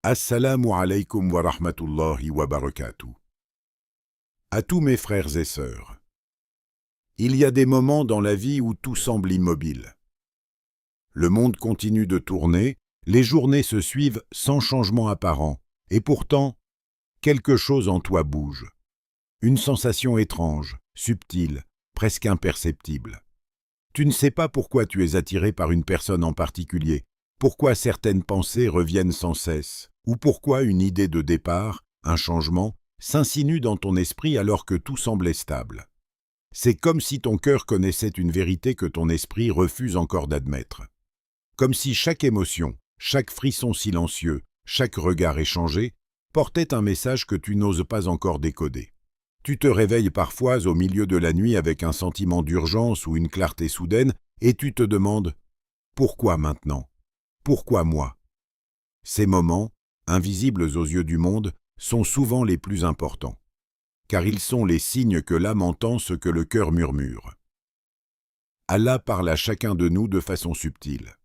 Assalamu alaikum wa rahmatullahi wa barakatuh. À tous mes frères et sœurs. Il y a des moments dans la vie où tout semble immobile. Le monde continue de tourner, les journées se suivent sans changement apparent, et pourtant, quelque chose en toi bouge. Une sensation étrange, subtile, presque imperceptible. Tu ne sais pas pourquoi tu es attiré par une personne en particulier, pourquoi certaines pensées reviennent sans cesse, ou pourquoi une idée de départ, un changement, s'insinue dans ton esprit alors que tout semblait stable. C'est comme si ton cœur connaissait une vérité que ton esprit refuse encore d'admettre. Comme si chaque émotion, chaque frisson silencieux, chaque regard échangé, portait un message que tu n'oses pas encore décoder. Tu te réveilles parfois au milieu de la nuit avec un sentiment d'urgence ou une clarté soudaine et tu te demandes « Pourquoi maintenant ? Pourquoi moi ?» Ces moments, invisibles aux yeux du monde, sont souvent les plus importants, car ils sont les signes que l'âme entend ce que le cœur murmure. Allah parle à chacun de nous de façon subtile.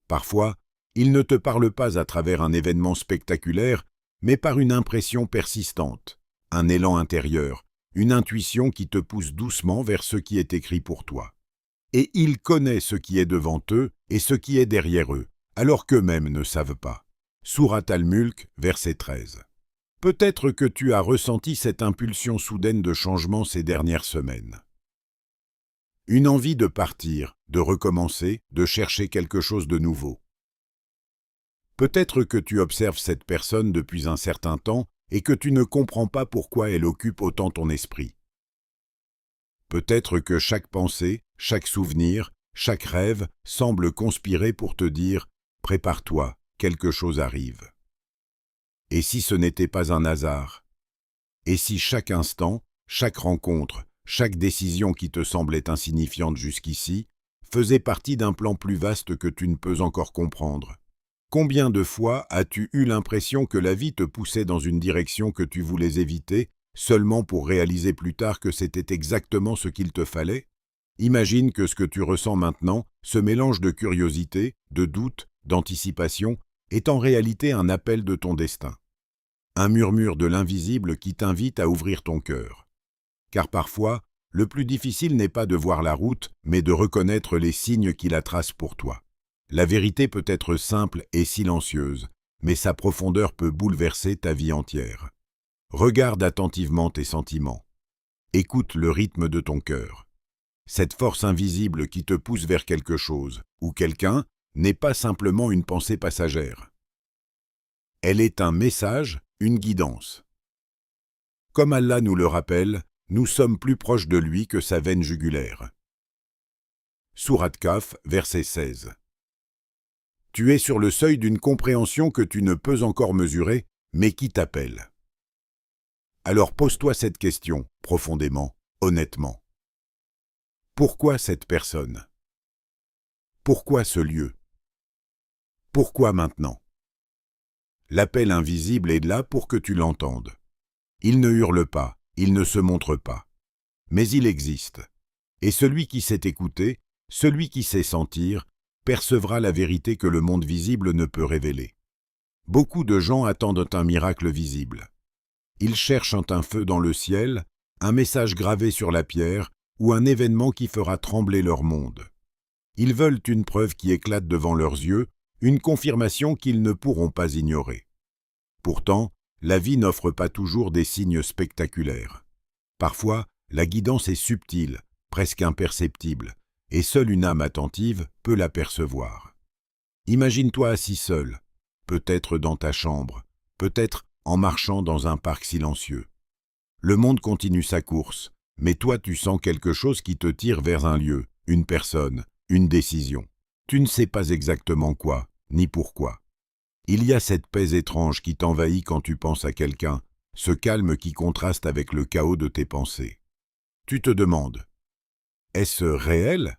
Parfois, il ne te parle pas à travers un événement spectaculaire, mais par une impression persistante, un élan intérieur, une intuition qui te pousse doucement vers ce qui est écrit pour toi. Et il connaît ce qui est devant eux et ce qui est derrière eux, alors qu'eux-mêmes ne savent pas. Sourate Al-Mulk, verset 13. Peut-être que tu as ressenti cette impulsion soudaine de changement ces dernières semaines. Une envie de partir, de recommencer, de chercher quelque chose de nouveau. Peut-être que tu observes cette personne depuis un certain temps et que tu ne comprends pas pourquoi elle occupe autant ton esprit. Peut-être que chaque pensée, chaque souvenir, chaque rêve semble conspirer pour te dire « Prépare-toi, quelque chose arrive ». Et si ce n'était pas un hasard? Et si chaque instant, chaque rencontre, chaque décision qui te semblait insignifiante jusqu'ici, faisait partie d'un plan plus vaste que tu ne peux encore comprendre? Combien de fois as-tu eu l'impression que la vie te poussait dans une direction que tu voulais éviter, seulement pour réaliser plus tard que c'était exactement ce qu'il te fallait? Imagine que ce que tu ressens maintenant, ce mélange de curiosité, de doute, d'anticipation, est en réalité un appel de ton destin. Un murmure de l'invisible qui t'invite à ouvrir ton cœur. Car parfois, le plus difficile n'est pas de voir la route, mais de reconnaître les signes qui la tracent pour toi. La vérité peut être simple et silencieuse, mais sa profondeur peut bouleverser ta vie entière. Regarde attentivement tes sentiments. Écoute le rythme de ton cœur. Cette force invisible qui te pousse vers quelque chose, ou quelqu'un, n'est pas simplement une pensée passagère. Elle est un message, une guidance. Comme Allah nous le rappelle, nous sommes plus proches de lui que sa veine jugulaire. Sourate Kaf, verset 16. Tu es sur le seuil d'une compréhension que tu ne peux encore mesurer, mais qui t'appelle. Alors pose-toi cette question, profondément, honnêtement. Pourquoi cette personne? Pourquoi ce lieu? Pourquoi maintenant? L'appel invisible est là pour que tu l'entendes. Il ne hurle pas, il ne se montre pas. Mais il existe. Et celui qui sait écouter, celui qui sait sentir, percevra la vérité que le monde visible ne peut révéler. Beaucoup de gens attendent un miracle visible. Ils cherchent un feu dans le ciel, un message gravé sur la pierre ou un événement qui fera trembler leur monde. Ils veulent une preuve qui éclate devant leurs yeux, une confirmation qu'ils ne pourront pas ignorer. Pourtant, la vie n'offre pas toujours des signes spectaculaires. Parfois, la guidance est subtile, presque imperceptible, et seule une âme attentive peut l'apercevoir. Imagine-toi assis seul, peut-être dans ta chambre, peut-être en marchant dans un parc silencieux. Le monde continue sa course, mais toi tu sens quelque chose qui te tire vers un lieu, une personne, une décision. Tu ne sais pas exactement quoi, ni pourquoi. Il y a cette paix étrange qui t'envahit quand tu penses à quelqu'un, ce calme qui contraste avec le chaos de tes pensées. Tu te demandes, est-ce réel?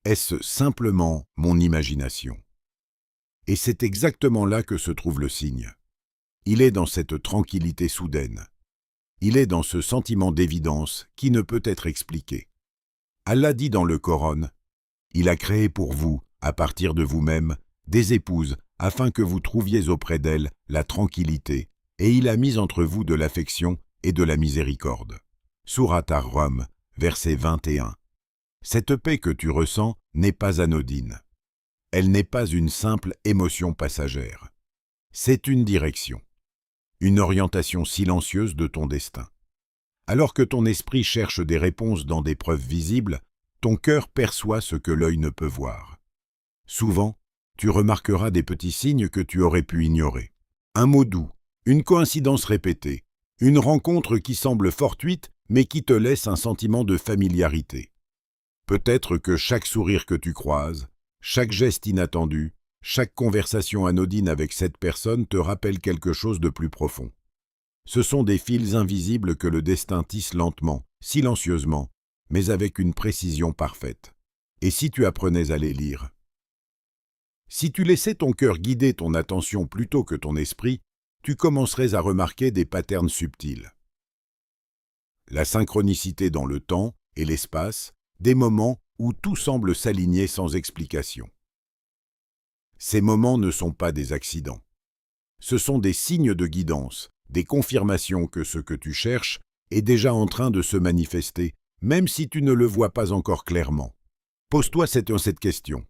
Est-ce simplement mon imagination? Et c'est exactement là que se trouve le signe. Il est dans cette tranquillité soudaine. Il est dans ce sentiment d'évidence qui ne peut être expliqué. Allah dit dans le Coran, « Il a créé pour vous, à partir de vous-même, des épouses, afin que vous trouviez auprès d'elle la tranquillité, et il a mis entre vous de l'affection et de la miséricorde. Sourate Ar-Rum, verset 21. Cette paix que tu ressens n'est pas anodine. Elle n'est pas une simple émotion passagère. C'est une direction, une orientation silencieuse de ton destin. Alors que ton esprit cherche des réponses dans des preuves visibles, ton cœur perçoit ce que l'œil ne peut voir. Souvent, tu remarqueras des petits signes que tu aurais pu ignorer. Un mot doux, une coïncidence répétée, une rencontre qui semble fortuite mais qui te laisse un sentiment de familiarité. Peut-être que chaque sourire que tu croises, chaque geste inattendu, chaque conversation anodine avec cette personne te rappelle quelque chose de plus profond. Ce sont des fils invisibles que le destin tisse lentement, silencieusement, mais avec une précision parfaite. Et si tu apprenais à les lire? Si tu laissais ton cœur guider ton attention plutôt que ton esprit, tu commencerais à remarquer des patterns subtils. La synchronicité dans le temps et l'espace, des moments où tout semble s'aligner sans explication. Ces moments ne sont pas des accidents. Ce sont des signes de guidance, des confirmations que ce que tu cherches est déjà en train de se manifester, même si tu ne le vois pas encore clairement. Pose-toi cette question.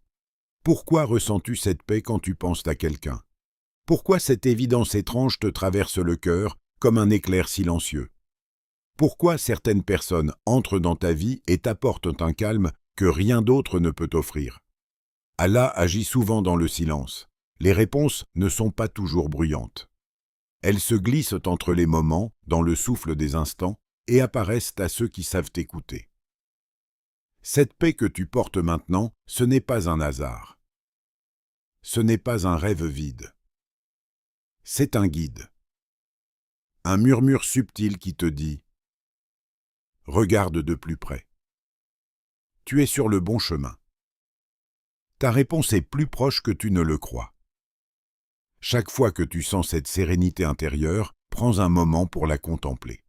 Pourquoi ressens-tu cette paix quand tu penses à quelqu'un? Pourquoi cette évidence étrange te traverse le cœur comme un éclair silencieux? Pourquoi certaines personnes entrent dans ta vie et t'apportent un calme que rien d'autre ne peut offrir? Allah agit souvent dans le silence. Les réponses ne sont pas toujours bruyantes. Elles se glissent entre les moments, dans le souffle des instants, et apparaissent à ceux qui savent écouter. Cette paix que tu portes maintenant, ce n'est pas un hasard. Ce n'est pas un rêve vide. C'est un guide. Un murmure subtil qui te dit « Regarde de plus près. Tu es sur le bon chemin. » Ta réponse est plus proche que tu ne le crois. Chaque fois que tu sens cette sérénité intérieure, prends un moment pour la contempler.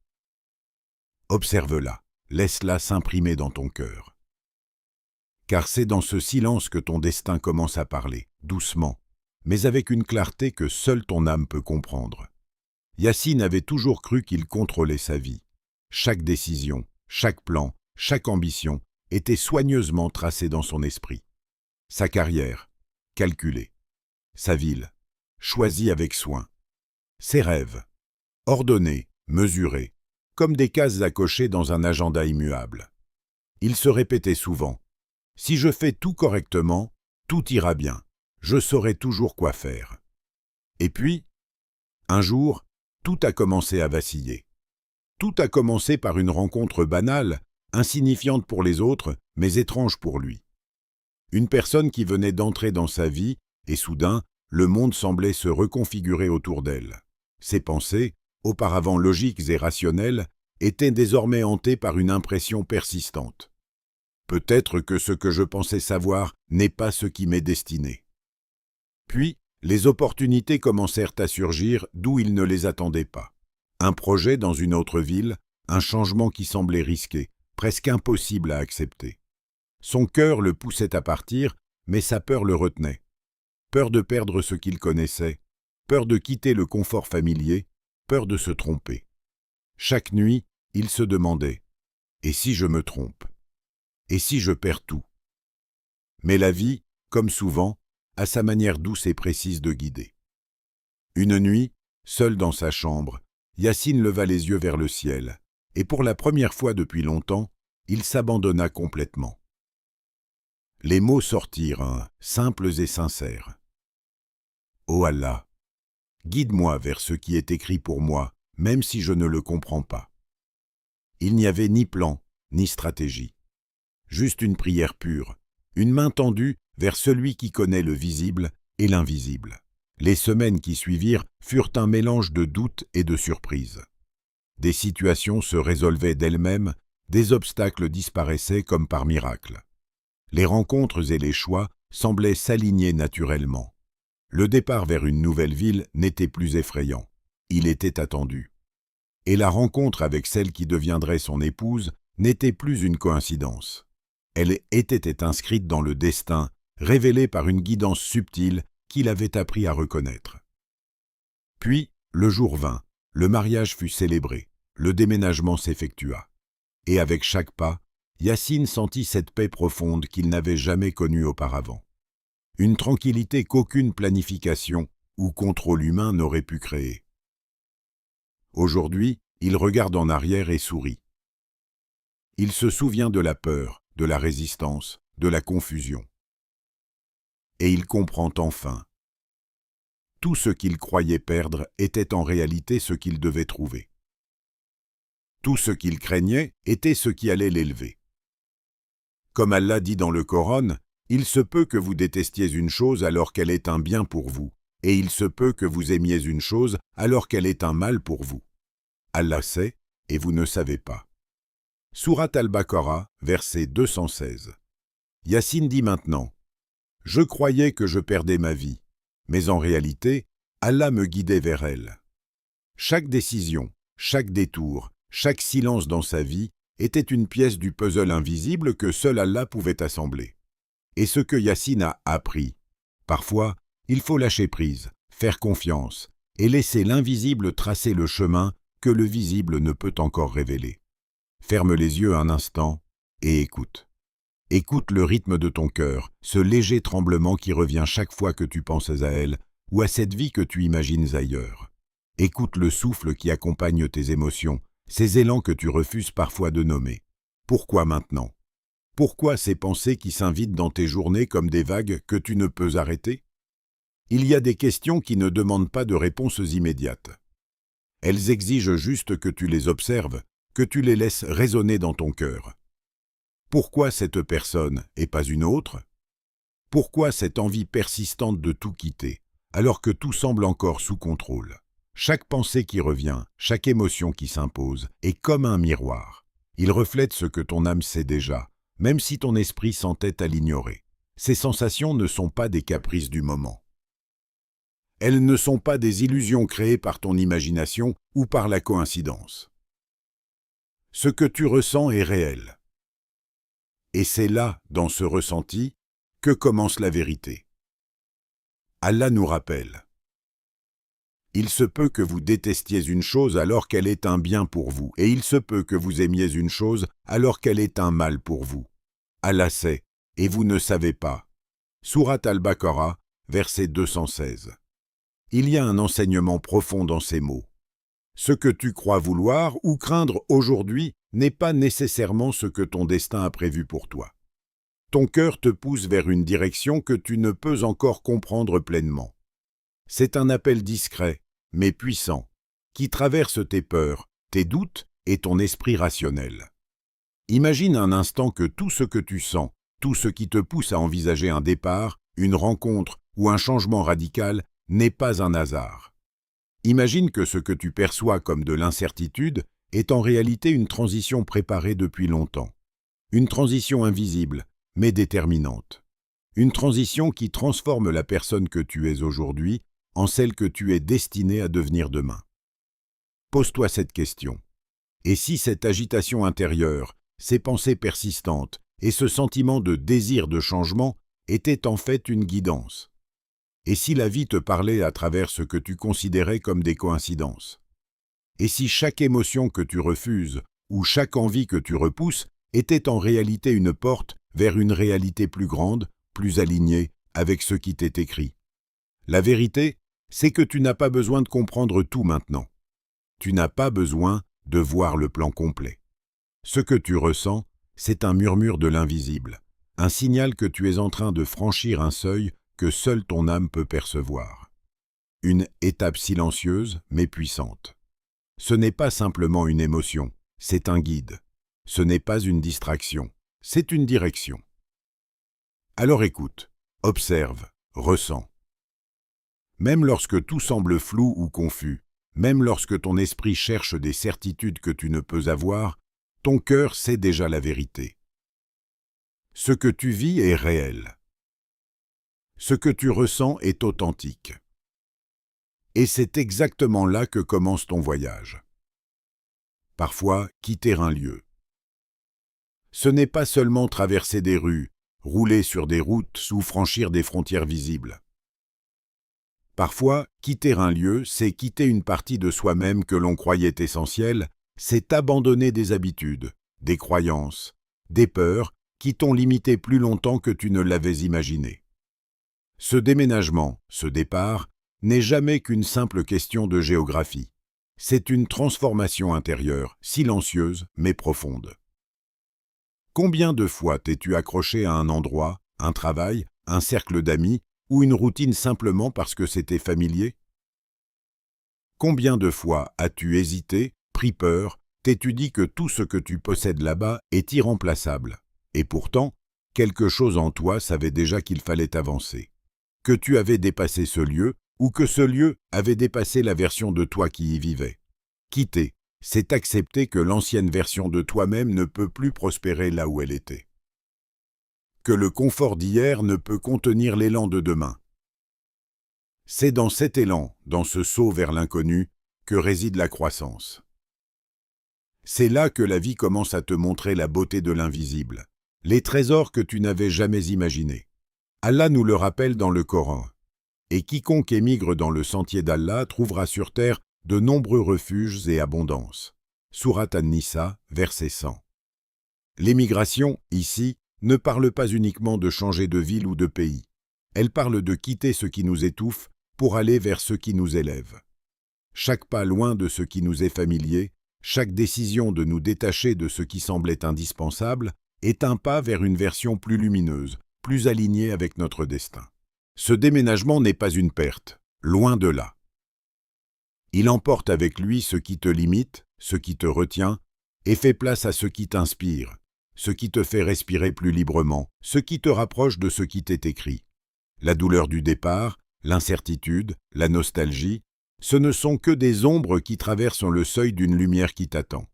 Observe-la, laisse-la s'imprimer dans ton cœur. Car c'est dans ce silence que ton destin commence à parler, doucement, mais avec une clarté que seule ton âme peut comprendre. Yassine avait toujours cru qu'il contrôlait sa vie. Chaque décision, chaque plan, chaque ambition était soigneusement tracée dans son esprit. Sa carrière, calculée. Sa ville, choisie avec soin. Ses rêves, ordonnés, mesurés, comme des cases à cocher dans un agenda immuable. Il se répétait souvent « Si je fais tout correctement, tout ira bien, je saurai toujours quoi faire. » Et puis, un jour, tout a commencé à vaciller. Tout a commencé par une rencontre banale, insignifiante pour les autres, mais étrange pour lui. Une personne qui venait d'entrer dans sa vie, et soudain, le monde semblait se reconfigurer autour d'elle. Ses pensées, auparavant logiques et rationnelles, étaient désormais hantées par une impression persistante. Peut-être que ce que je pensais savoir n'est pas ce qui m'est destiné. Puis, les opportunités commencèrent à surgir d'où il ne les attendait pas. Un projet dans une autre ville, un changement qui semblait risqué, presque impossible à accepter. Son cœur le poussait à partir, mais sa peur le retenait. Peur de perdre ce qu'il connaissait, peur de quitter le confort familier, peur de se tromper. Chaque nuit, il se demandait « Et si je me trompe? Et si je perds tout ?» Mais la vie, comme souvent, a sa manière douce et précise de guider. Une nuit, seul dans sa chambre, Yassine leva les yeux vers le ciel, et pour la première fois depuis longtemps, il s'abandonna complètement. Les mots sortirent, simples et sincères. « Ô Allah, guide-moi vers ce qui est écrit pour moi, même si je ne le comprends pas. » Il n'y avait ni plan, ni stratégie. Juste une prière pure, une main tendue vers celui qui connaît le visible et l'invisible. Les semaines qui suivirent furent un mélange de doutes et de surprises. Des situations se résolvaient d'elles-mêmes, des obstacles disparaissaient comme par miracle. Les rencontres et les choix semblaient s'aligner naturellement. Le départ vers une nouvelle ville n'était plus effrayant, il était attendu. Et la rencontre avec celle qui deviendrait son épouse n'était plus une coïncidence. Elle était inscrite dans le destin, révélée par une guidance subtile qu'il avait appris à reconnaître. Puis, le jour vint, le mariage fut célébré, le déménagement s'effectua. Et avec chaque pas, Yacine sentit cette paix profonde qu'il n'avait jamais connue auparavant. Une tranquillité qu'aucune planification ou contrôle humain n'aurait pu créer. Aujourd'hui, il regarde en arrière et sourit. Il se souvient de la peur, de la résistance, de la confusion. Et il comprend enfin. Tout ce qu'il croyait perdre était en réalité ce qu'il devait trouver. Tout ce qu'il craignait était ce qui allait l'élever. Comme Allah dit dans le Coran, « Il se peut que vous détestiez une chose alors qu'elle est un bien pour vous, et il se peut que vous aimiez une chose alors qu'elle est un mal pour vous. Allah sait, et vous ne savez pas. » Sourate Al-Baqarah, verset 216. Yacine dit maintenant, « Je croyais que je perdais ma vie, mais en réalité, Allah me guidait vers elle. » Chaque décision, chaque détour, chaque silence dans sa vie était une pièce du puzzle invisible que seul Allah pouvait assembler. Et ce que Yacine a appris, parfois, il faut lâcher prise, faire confiance et laisser l'invisible tracer le chemin que le visible ne peut encore révéler. Ferme les yeux un instant et écoute. Écoute le rythme de ton cœur, ce léger tremblement qui revient chaque fois que tu penses à elle ou à cette vie que tu imagines ailleurs. Écoute le souffle qui accompagne tes émotions, ces élans que tu refuses parfois de nommer. Pourquoi maintenant? Pourquoi ces pensées qui s'invitent dans tes journées comme des vagues que tu ne peux arrêter? Il y a des questions qui ne demandent pas de réponses immédiates. Elles exigent juste que tu les observes, que tu les laisses résonner dans ton cœur. Pourquoi cette personne et pas une autre? Pourquoi cette envie persistante de tout quitter, alors que tout semble encore sous contrôle? Chaque pensée qui revient, chaque émotion qui s'impose, est comme un miroir. Il reflète ce que ton âme sait déjà, même si ton esprit s'entête à l'ignorer. Ces sensations ne sont pas des caprices du moment. Elles ne sont pas des illusions créées par ton imagination ou par la coïncidence. Ce que tu ressens est réel. Et c'est là, dans ce ressenti, que commence la vérité. Allah nous rappelle. Il se peut que vous détestiez une chose alors qu'elle est un bien pour vous, et il se peut que vous aimiez une chose alors qu'elle est un mal pour vous. Allah sait, et vous ne savez pas. Sourate Al-Baqarah, verset 216. Il y a un enseignement profond dans ces mots. Ce que tu crois vouloir ou craindre aujourd'hui n'est pas nécessairement ce que ton destin a prévu pour toi. Ton cœur te pousse vers une direction que tu ne peux encore comprendre pleinement. C'est un appel discret, mais puissant, qui traverse tes peurs, tes doutes et ton esprit rationnel. Imagine un instant que tout ce que tu sens, tout ce qui te pousse à envisager un départ, une rencontre ou un changement radical n'est pas un hasard. Imagine que ce que tu perçois comme de l'incertitude est en réalité une transition préparée depuis longtemps. Une transition invisible, mais déterminante. Une transition qui transforme la personne que tu es aujourd'hui en celle que tu es destinée à devenir demain. Pose-toi cette question. Et si cette agitation intérieure, ces pensées persistantes et ce sentiment de désir de changement étaient en fait une guidance? Et si la vie te parlait à travers ce que tu considérais comme des coïncidences? Et si chaque émotion que tu refuses ou chaque envie que tu repousses était en réalité une porte vers une réalité plus grande, plus alignée avec ce qui t'est écrit? La vérité, c'est que tu n'as pas besoin de comprendre tout maintenant. Tu n'as pas besoin de voir le plan complet. Ce que tu ressens, c'est un murmure de l'invisible, un signal que tu es en train de franchir un seuil que seule ton âme peut percevoir. Une étape silencieuse mais puissante. Ce n'est pas simplement une émotion, c'est un guide. Ce n'est pas une distraction, c'est une direction. Alors écoute, observe, ressens. Même lorsque tout semble flou ou confus, même lorsque ton esprit cherche des certitudes que tu ne peux avoir, ton cœur sait déjà la vérité. Ce que tu vis est réel. Ce que tu ressens est authentique. Et c'est exactement là que commence ton voyage. Parfois, quitter un lieu. Ce n'est pas seulement traverser des rues, rouler sur des routes ou franchir des frontières visibles. Parfois, quitter un lieu, c'est quitter une partie de soi-même que l'on croyait essentielle, c'est abandonner des habitudes, des croyances, des peurs qui t'ont limité plus longtemps que tu ne l'avais imaginé. Ce déménagement, ce départ, n'est jamais qu'une simple question de géographie. C'est une transformation intérieure, silencieuse mais profonde. Combien de fois t'es-tu accroché à un endroit, un travail, un cercle d'amis ou une routine simplement parce que c'était familier? Combien de fois as-tu hésité, pris peur, t'es-tu dit que tout ce que tu possèdes là-bas est irremplaçable? Et pourtant, quelque chose en toi savait déjà qu'il fallait avancer, que tu avais dépassé ce lieu ou que ce lieu avait dépassé la version de toi qui y vivait. Quitter, c'est accepter que l'ancienne version de toi-même ne peut plus prospérer là où elle était. Que le confort d'hier ne peut contenir l'élan de demain. C'est dans cet élan, dans ce saut vers l'inconnu, que réside la croissance. C'est là que la vie commence à te montrer la beauté de l'invisible, les trésors que tu n'avais jamais imaginés. Allah nous le rappelle dans le Coran. Et quiconque émigre dans le sentier d'Allah trouvera sur terre de nombreux refuges et abondances. Sourate An-Nisa, verset 100. L'émigration, ici, ne parle pas uniquement de changer de ville ou de pays. Elle parle de quitter ce qui nous étouffe pour aller vers ce qui nous élève. Chaque pas loin de ce qui nous est familier, chaque décision de nous détacher de ce qui semblait indispensable, est un pas vers une version plus lumineuse, plus alignée avec notre destin. Ce déménagement n'est pas une perte, loin de là. Il emporte avec lui ce qui te limite, ce qui te retient, et fait place à ce qui t'inspire, ce qui te fait respirer plus librement, ce qui te rapproche de ce qui t'est écrit. La douleur du départ, l'incertitude, la nostalgie, ce ne sont que des ombres qui traversent le seuil d'une lumière qui t'attend.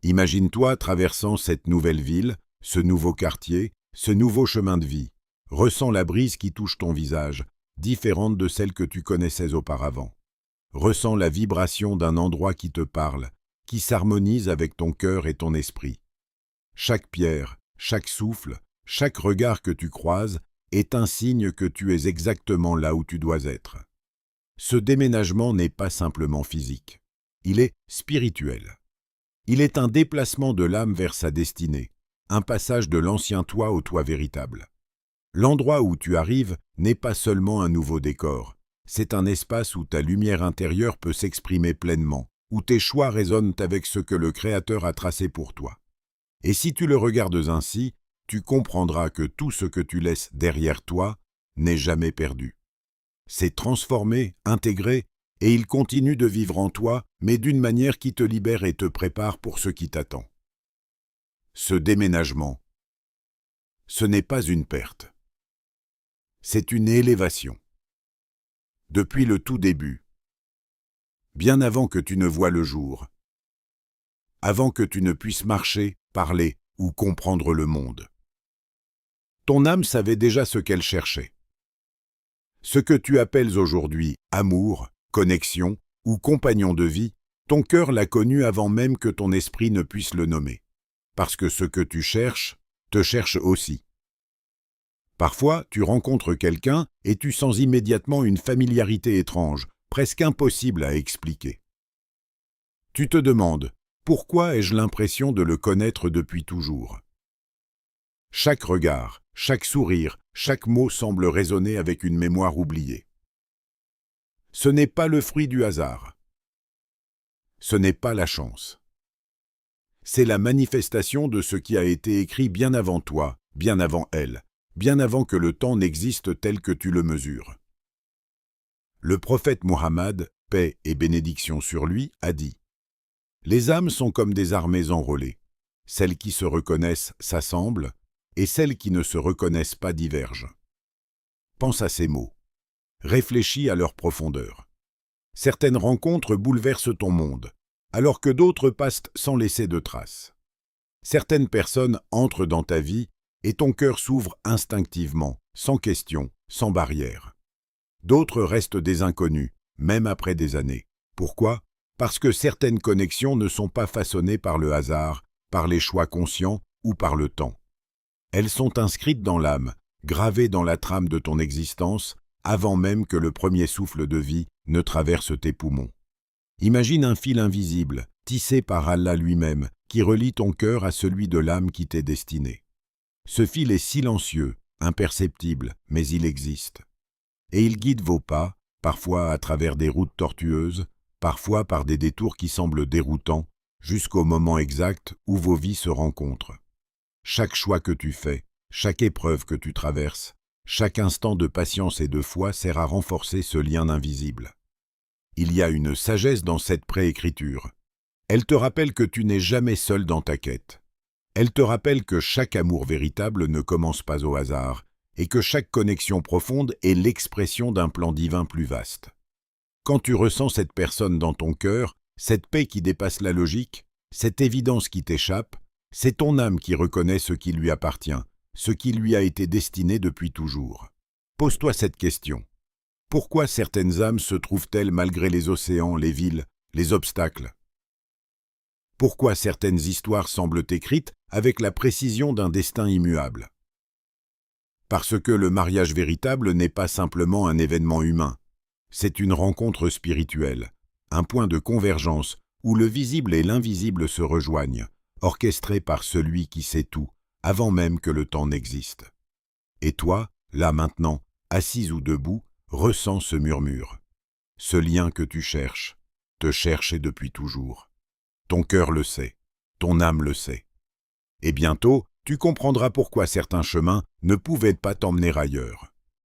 Imagine-toi traversant cette nouvelle ville, ce nouveau quartier, ce nouveau chemin de vie. Ressens la brise qui touche ton visage, différente de celle que tu connaissais auparavant. Ressens la vibration d'un endroit qui te parle, qui s'harmonise avec ton cœur et ton esprit. Chaque pierre, chaque souffle, chaque regard que tu croises est un signe que tu es exactement là où tu dois être. Ce déménagement n'est pas simplement physique, il est spirituel. Il est un déplacement de l'âme vers sa destinée, un passage de l'ancien toi au toi véritable. L'endroit où tu arrives n'est pas seulement un nouveau décor, c'est un espace où ta lumière intérieure peut s'exprimer pleinement, où tes choix résonnent avec ce que le Créateur a tracé pour toi. Et si tu le regardes ainsi, tu comprendras que tout ce que tu laisses derrière toi n'est jamais perdu. C'est transformé, intégré, et il continue de vivre en toi, mais d'une manière qui te libère et te prépare pour ce qui t'attend. Ce déménagement, ce n'est pas une perte. C'est une élévation. Depuis le tout début, bien avant que tu ne voies le jour, avant que tu ne puisses marcher, parler ou comprendre le monde. Ton âme savait déjà ce qu'elle cherchait. Ce que tu appelles aujourd'hui amour, connexion ou compagnon de vie, ton cœur l'a connu avant même que ton esprit ne puisse le nommer. Parce que ce que tu cherches, te cherche aussi. Parfois, tu rencontres quelqu'un et tu sens immédiatement une familiarité étrange, presque impossible à expliquer. Tu te demandes, pourquoi ai-je l'impression de le connaître depuis toujours? Chaque regard, chaque sourire, chaque mot semble résonner avec une mémoire oubliée. Ce n'est pas le fruit du hasard. Ce n'est pas la chance. C'est la manifestation de ce qui a été écrit bien avant toi, bien avant elle, bien avant que le temps n'existe tel que tu le mesures. Le prophète Muhammad, paix et bénédiction sur lui, a dit « Les âmes sont comme des armées enrôlées. Celles qui se reconnaissent s'assemblent, et celles qui ne se reconnaissent pas divergent. » Pense à ces mots. Réfléchis à leur profondeur. Certaines rencontres bouleversent ton monde, alors que d'autres passent sans laisser de traces. Certaines personnes entrent dans ta vie et ton cœur s'ouvre instinctivement, sans question, sans barrière. D'autres restent des inconnus, même après des années. Pourquoi? Parce que certaines connexions ne sont pas façonnées par le hasard, par les choix conscients ou par le temps. Elles sont inscrites dans l'âme, gravées dans la trame de ton existence, avant même que le premier souffle de vie ne traverse tes poumons. Imagine un fil invisible, tissé par Allah lui-même, qui relie ton cœur à celui de l'âme qui t'est destinée. Ce fil est silencieux, imperceptible, mais il existe. Et il guide vos pas, parfois à travers des routes tortueuses, parfois par des détours qui semblent déroutants, jusqu'au moment exact où vos vies se rencontrent. Chaque choix que tu fais, chaque épreuve que tu traverses, chaque instant de patience et de foi sert à renforcer ce lien invisible. Il y a une sagesse dans cette préécriture. Elle te rappelle que tu n'es jamais seul dans ta quête. Elle te rappelle que chaque amour véritable ne commence pas au hasard, et que chaque connexion profonde est l'expression d'un plan divin plus vaste. Quand tu ressens cette personne dans ton cœur, cette paix qui dépasse la logique, cette évidence qui t'échappe, c'est ton âme qui reconnaît ce qui lui appartient, ce qui lui a été destiné depuis toujours. Pose-toi cette question. Pourquoi certaines âmes se trouvent-elles malgré les océans, les villes, les obstacles? Pourquoi certaines histoires semblent écrites avec la précision d'un destin immuable? Parce que le mariage véritable n'est pas simplement un événement humain. C'est une rencontre spirituelle, un point de convergence où le visible et l'invisible se rejoignent, orchestré par celui qui sait tout, avant même que le temps n'existe. Et toi, là maintenant, assise ou debout, ressens ce murmure. Ce lien que tu cherches, te chercher depuis toujours. Ton cœur le sait, ton âme le sait. Et bientôt, tu comprendras pourquoi certains chemins ne pouvaient pas t'emmener ailleurs.